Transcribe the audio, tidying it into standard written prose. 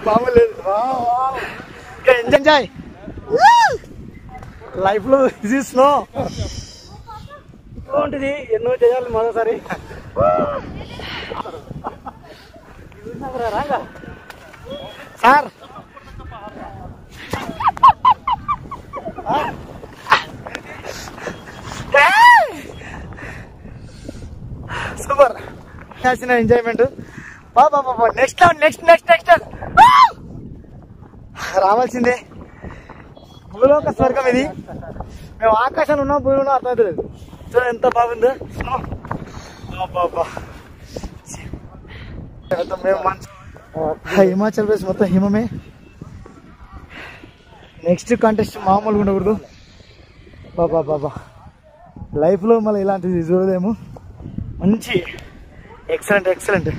బాగులేదు. Enjoy life లో ఇది slow ఉంటుంది, ఎన్నో చేయాలి మరోసారి. సార్ సూపర్ చేసిన ఎంజాయ్మెంట్. బాబా నెక్స్ట్ నెక్స్ట్ నెక్స్ట్ నెక్స్ట్ రావాల్సిందే. భూలోక స్వర్గం ఇది. మేము ఆకాశంలో ఉన్నాం, భూమి ఉన్నాం, అర్థమవుతలేదు. సో ఎంత బాగుందో. హిమాచల్ ప్రదేశ్ మొత్తం హిమమే. నెక్స్ట్ కాంటెస్ట్ మామూలుగా ఉండకూడదు. బాబా లైఫ్లో మళ్ళీ ఇలాంటిది చూడలేము. మంచి ఎక్సలెంట్ ఎక్సలెంట్.